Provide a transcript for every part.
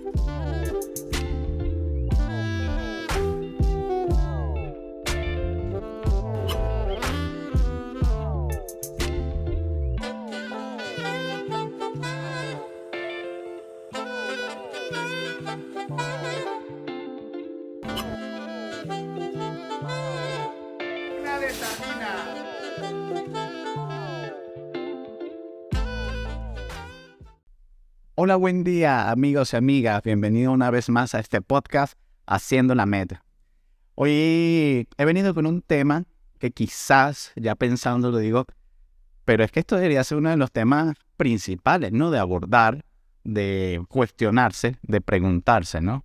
Una vitamina. Hola, buen día amigos y amigas, bienvenido una vez más a este podcast Haciendo la Meta. Hoy he venido con un tema que quizás, ya pensando lo digo, pero es que esto debería ser uno de los temas principales, ¿no? De abordar, de cuestionarse, de preguntarse, ¿no?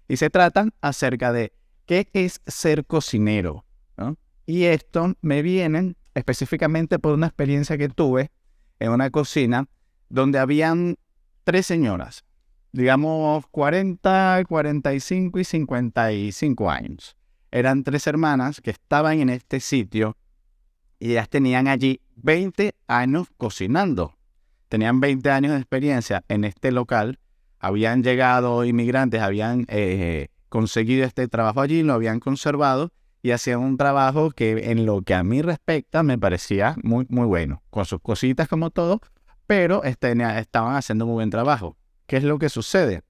Y se trata acerca de qué es ser cocinero, ¿no? Y esto me viene específicamente por una experiencia que tuve en una cocina donde habían 3 señoras, digamos 40, 45 y 55 años. Eran 3 hermanas que estaban en este sitio y ellas tenían allí 20 años cocinando. Tenían 20 años de experiencia en este local. Habían llegado inmigrantes, habían conseguido este trabajo allí, lo habían conservado y hacían un trabajo que en lo que a mí respecta me parecía muy, muy bueno, con sus cositas como todo, pero estaban haciendo muy buen trabajo. ¿Qué es lo que sucede?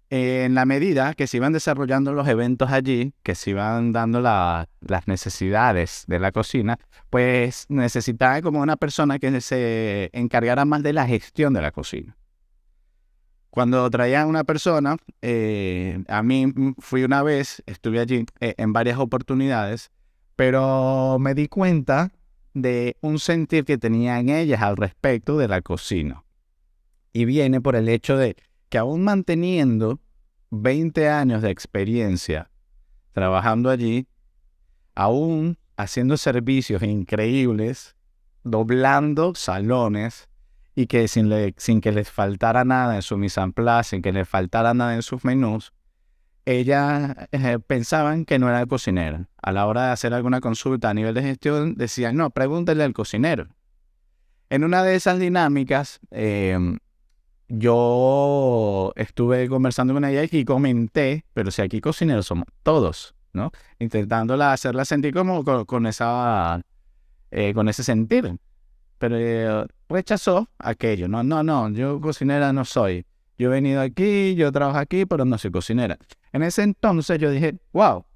En la medida que se iban desarrollando los eventos allí, que se iban dando las necesidades de la cocina, pues necesitaban como una persona que se encargara más de la gestión de la cocina. Cuando traían una persona, a mí fui una vez, estuve allí en varias oportunidades, pero me di cuenta de un sentir que tenían ellas al respecto de la cocina. Y viene por el hecho de que aún manteniendo 20 años de experiencia trabajando allí, aún haciendo servicios increíbles, doblando salones, y que sin que les faltara nada en su mise en place, sin que les faltara nada en sus menús, ellas pensaban que no era el cocinero. A la hora de hacer alguna consulta a nivel de gestión, decían, no, pregúntale al cocinero. En una de esas dinámicas, yo estuve conversando con ella y comenté, pero si aquí cocineros somos todos, ¿no? Intentándola hacerla sentir como con ese sentir. Pero rechazó aquello. No, yo cocinera no soy. Yo he venido aquí, yo trabajo aquí, pero no soy cocinera. En ese entonces yo dije, wow,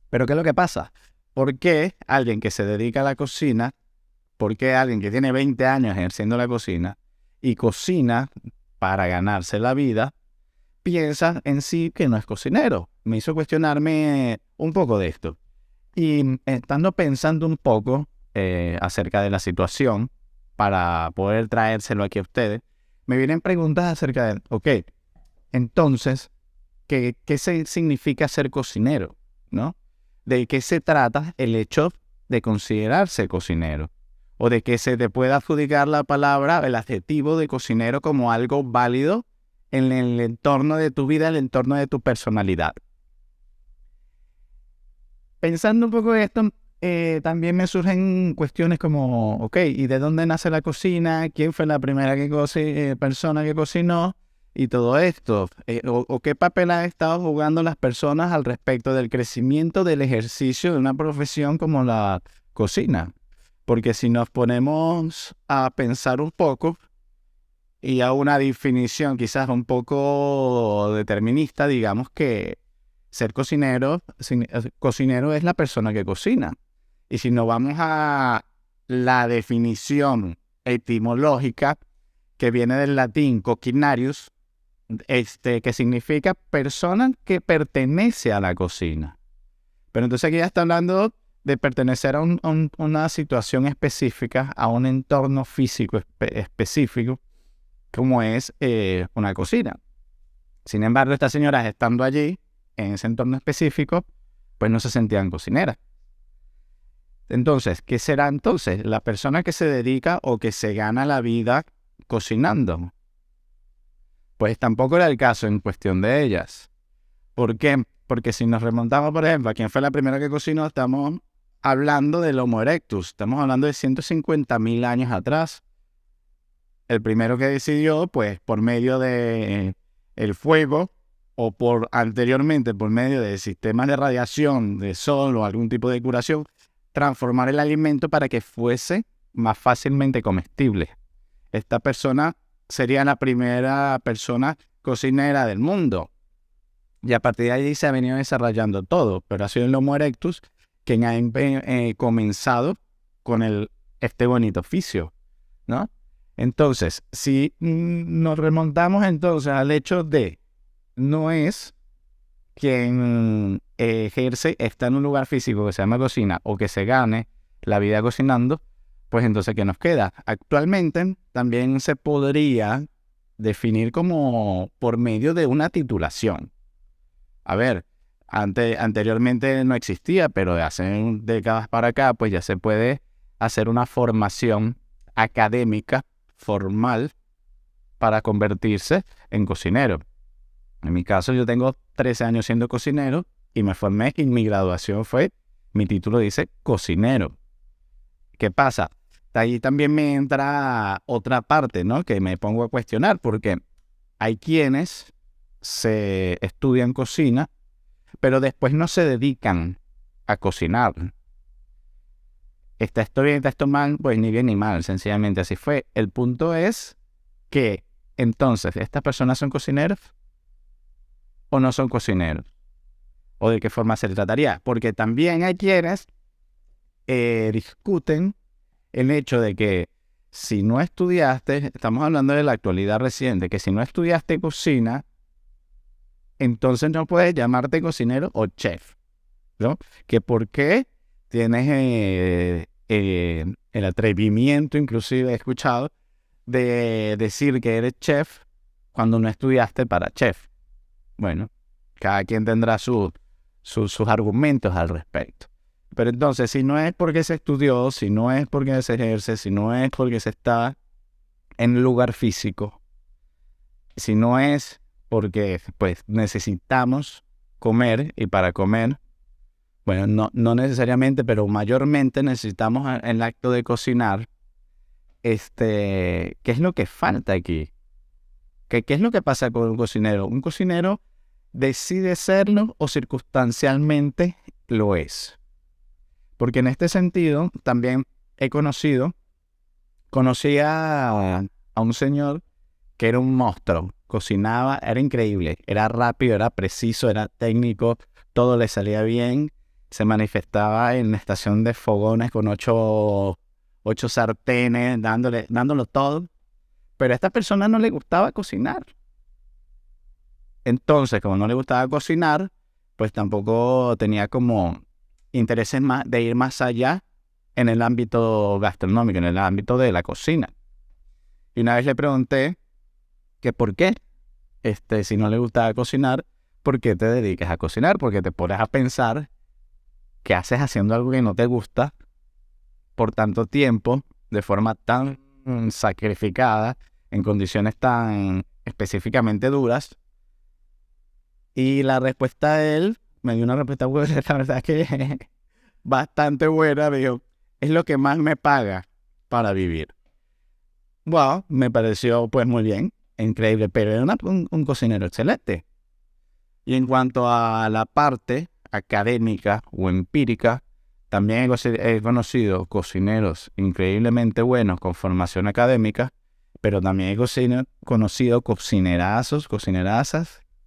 ¿pero qué es lo que pasa? ¿Por qué alguien que se dedica a la cocina, por qué alguien que tiene 20 años ejerciendo la cocina y cocina para ganarse la vida, piensa en sí que no es cocinero? Me hizo cuestionarme un poco de esto. Y estando pensando un poco acerca de la situación, para poder traérselo aquí a ustedes, me vienen preguntas acerca de, ok, entonces, ¿qué significa ser cocinero? ¿No? ¿De qué se trata el hecho de considerarse cocinero? ¿O de que se te pueda adjudicar la palabra, el adjetivo de cocinero como algo válido en el entorno de tu vida, el entorno de tu personalidad? Pensando un poco en esto, también me surgen cuestiones como, ok, ¿y de dónde nace la cocina? ¿Quién fue la primera persona que cocinó? Y todo esto, o qué papel han estado jugando las personas al respecto del crecimiento del ejercicio de una profesión como la cocina. Porque si nos ponemos a pensar un poco y a una definición quizás un poco determinista, digamos que ser cocinero es la persona que cocina. Y si nos vamos a la definición etimológica que viene del latín cocinarius, que significa persona que pertenece a la cocina. Pero entonces aquí ya está hablando de pertenecer a una situación específica, a un entorno físico específico, como es una cocina. Sin embargo, estas señoras estando allí, en ese entorno específico, pues no se sentían cocineras. Entonces, ¿qué será entonces? La persona que se dedica o que se gana la vida cocinando. Pues tampoco era el caso en cuestión de ellas. ¿Por qué? Porque si nos remontamos, por ejemplo, a quién fue la primera que cocinó, estamos hablando del Homo erectus. Estamos hablando de 150.000 años atrás. El primero que decidió, pues, por medio de el fuego, o anteriormente por medio de sistemas de radiación, de sol o algún tipo de curación, transformar el alimento para que fuese más fácilmente comestible. Esta persona sería la primera persona cocinera del mundo. Y a partir de ahí se ha venido desarrollando todo, pero ha sido el Homo erectus quien ha comenzado con este bonito oficio, ¿no? Entonces, si nos remontamos entonces al hecho de no es quien está en un lugar físico que se llama cocina o que se gane la vida cocinando, pues entonces, ¿qué nos queda? Actualmente también se podría definir como por medio de una titulación. A ver, anteriormente no existía, pero de hace décadas para acá, pues ya se puede hacer una formación académica formal para convertirse en cocinero. En mi caso, yo tengo 13 años siendo cocinero y me formé y mi graduación mi título dice cocinero. ¿Qué pasa? Ahí también me entra otra parte, ¿no? Que me pongo a cuestionar porque hay quienes se estudian cocina, pero después no se dedican a cocinar. Esto bien, esto mal, pues ni bien ni mal, sencillamente así fue. El punto es que entonces, ¿estas personas son cocineros o no son cocineros? ¿O de qué forma se les trataría? Porque también hay quienes discuten el hecho de que si no estudiaste, estamos hablando de la actualidad reciente, que si no estudiaste cocina, entonces no puedes llamarte cocinero o chef, ¿no? Que por qué tienes el atrevimiento, inclusive he escuchado, de decir que eres chef cuando no estudiaste para chef. Bueno, cada quien tendrá sus argumentos al respecto. Pero entonces, si no es porque se estudió, si no es porque se ejerce, si no es porque se está en un lugar físico, si no es porque pues necesitamos comer y para comer, bueno, no necesariamente, pero mayormente necesitamos el acto de cocinar. ¿Qué es lo que falta aquí? ¿Qué es lo que pasa con un cocinero? Un cocinero decide serlo o circunstancialmente lo es. Porque en este sentido también conocí a un señor que era un monstruo, cocinaba, era increíble, era rápido, era preciso, era técnico, todo le salía bien, se manifestaba en la estación de fogones con 8 sartenes, dándolo todo, pero a esta persona no le gustaba cocinar. Entonces, como no le gustaba cocinar, pues tampoco tenía como intereses de ir más allá en el ámbito gastronómico, en el ámbito de la cocina. Y una vez le pregunté que por qué, si no le gustaba cocinar, ¿por qué te dedicas a cocinar? Porque te pones a pensar que haces haciendo algo que no te gusta por tanto tiempo, de forma tan sacrificada, en condiciones tan específicamente duras. Y la respuesta de él, me dio una respuesta buena, la verdad que bastante buena, me dijo, es lo que más me paga para vivir. Wow, me pareció pues muy bien, increíble, pero era un cocinero excelente. Y en cuanto a la parte académica o empírica, también he conocido cocineros increíblemente buenos con formación académica, pero también he conocido cocinerazas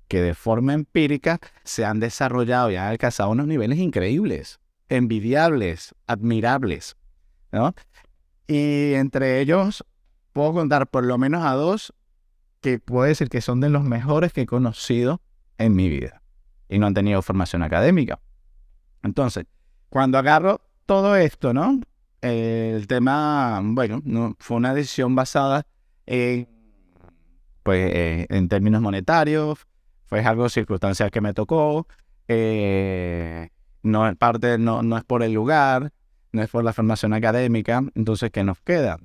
que de forma empírica se han desarrollado y han alcanzado unos niveles increíbles, envidiables, admirables, ¿no? Y entre ellos puedo contar por lo menos a 2 que puedo decir que son de los mejores que he conocido en mi vida y no han tenido formación académica. Entonces, cuando agarro todo esto, ¿no? El tema, bueno, no, fue una decisión basada en términos monetarios, fue algo circunstancial que me tocó, no es por el lugar, no es por la formación académica. Entonces, ¿qué nos queda?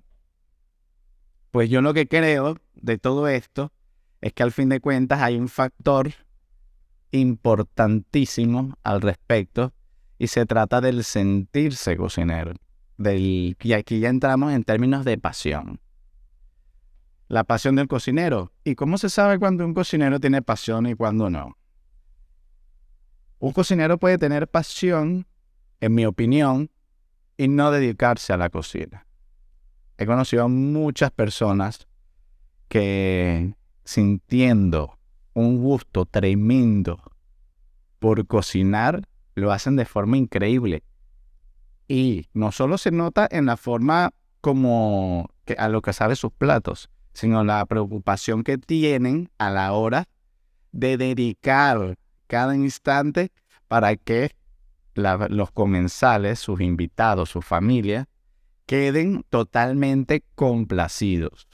Pues yo lo que creo de todo esto es que al fin de cuentas hay un factor importantísimo al respecto y se trata del sentirse cocinero. Y aquí ya entramos en términos de pasión. La pasión del cocinero. ¿Y cómo se sabe cuando un cocinero tiene pasión y cuando no? Un cocinero puede tener pasión, en mi opinión, y no dedicarse a la cocina. He conocido a muchas personas que, sintiendo un gusto tremendo por cocinar, lo hacen de forma increíble. Y no solo se nota en la forma como que a lo que sabe sus platos, sino la preocupación que tienen a la hora de dedicar cada instante para que los comensales, sus invitados, su familia, queden totalmente complacidos.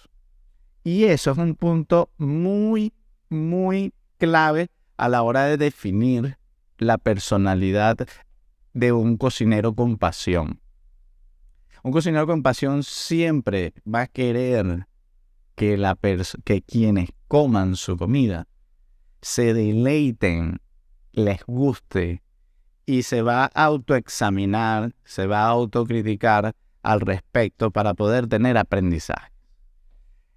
Y eso es un punto muy, muy clave a la hora de definir la personalidad de un cocinero con pasión. Un cocinero con pasión siempre va a querer que quienes coman su comida se deleiten, les guste y se va a autoexaminar, se va a autocriticar al respecto para poder tener aprendizaje.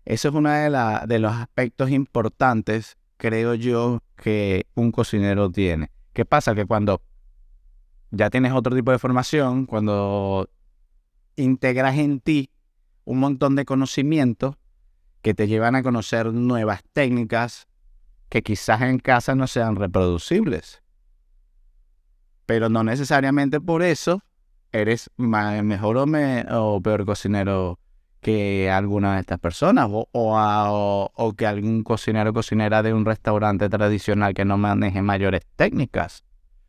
Eso es uno de los aspectos importantes, creo yo, que un cocinero tiene. ¿Qué pasa? Que cuando ya tienes otro tipo de formación, cuando integras en ti un montón de conocimientos que te llevan a conocer nuevas técnicas que quizás en casa no sean reproducibles, pero no necesariamente por eso eres mejor o peor cocinero que alguna de estas personas o que algún cocinero o cocinera de un restaurante tradicional que no maneje mayores técnicas,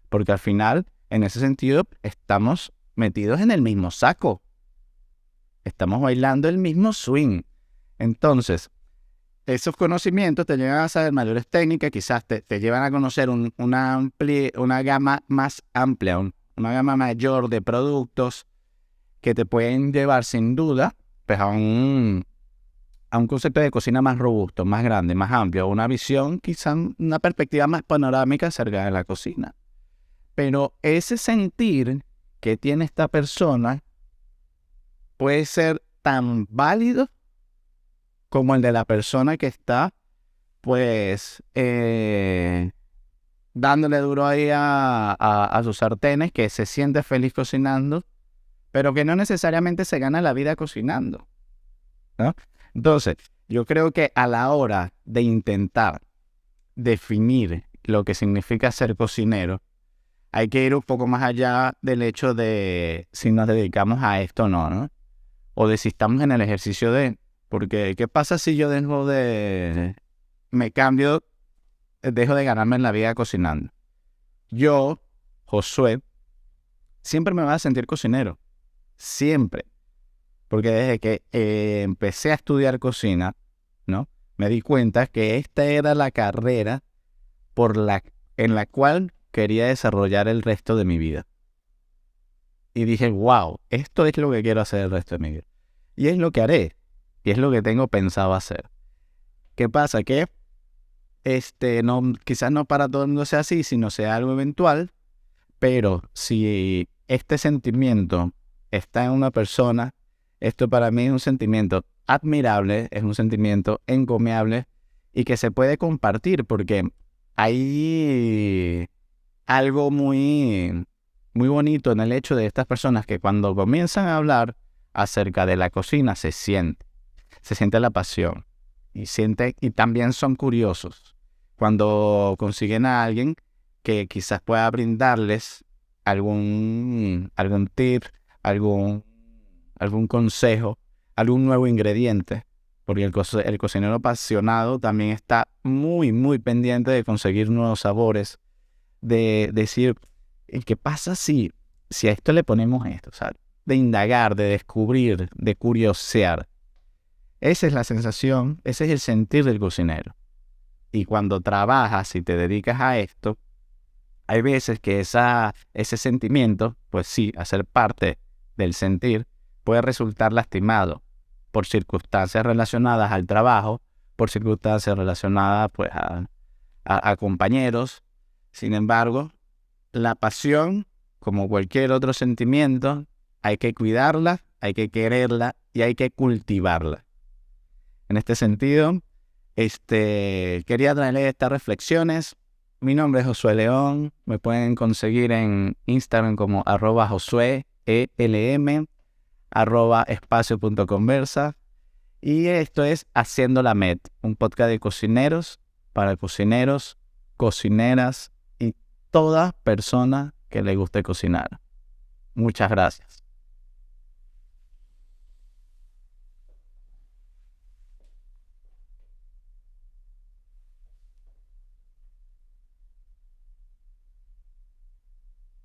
porque al final, en ese sentido, estamos metidos en el mismo saco, estamos bailando el mismo swing. Entonces, esos conocimientos te llevan a saber mayores técnicas, quizás te llevan a conocer una gama más amplia, una gama mayor de productos que te pueden llevar sin duda pues, a un concepto de cocina más robusto, más grande, más amplio, una visión, quizás una perspectiva más panorámica acerca de la cocina. Pero ese sentir que tiene esta persona puede ser tan válido como el de la persona que está, pues, dándole duro ahí a sus sartenes, que se siente feliz cocinando, pero que no necesariamente se gana la vida cocinando, ¿no? Entonces, yo creo que a la hora de intentar definir lo que significa ser cocinero, hay que ir un poco más allá del hecho de si nos dedicamos a esto o no, ¿no? O de si estamos en el ejercicio de... Porque, ¿qué pasa si yo dejo de ganarme en la vida cocinando? Yo, Josué, siempre me voy a sentir cocinero. Siempre. Porque desde que empecé a estudiar cocina, ¿no? Me di cuenta que esta era la carrera en la cual quería desarrollar el resto de mi vida. Y dije, wow, esto es lo que quiero hacer el resto de mi vida. Y es lo que haré. Y es lo que tengo pensado hacer. ¿Qué pasa? Que quizás no para todo el mundo sea así, sino sea algo eventual. Pero si este sentimiento está en una persona, esto para mí es un sentimiento admirable, es un sentimiento encomiable y que se puede compartir porque hay algo muy, muy bonito en el hecho de estas personas que cuando comienzan a hablar acerca de la cocina se siente la pasión y también son curiosos cuando consiguen a alguien que quizás pueda brindarles algún tip, algún consejo, algún nuevo ingrediente, porque el cocinero apasionado también está muy, muy pendiente de conseguir nuevos sabores, de decir, ¿qué pasa si a esto le ponemos esto? O sea, de indagar, de descubrir, de curiosear. Esa es la sensación, ese es el sentir del cocinero. Y cuando trabajas y te dedicas a esto, hay veces que ese sentimiento, pues sí, hacer parte del sentir, puede resultar lastimado por circunstancias relacionadas al trabajo, por circunstancias relacionadas pues, a compañeros. Sin embargo, la pasión, como cualquier otro sentimiento, hay que cuidarla, hay que quererla y hay que cultivarla. En este sentido, quería traerles estas reflexiones Mi nombre es Josué León. Me pueden conseguir en Instagram como @josueelm, @espacio.conversa. Y esto es Haciendo la Med, un podcast de cocineros para cocineros, cocineras y toda persona que le guste cocinar. Muchas gracias.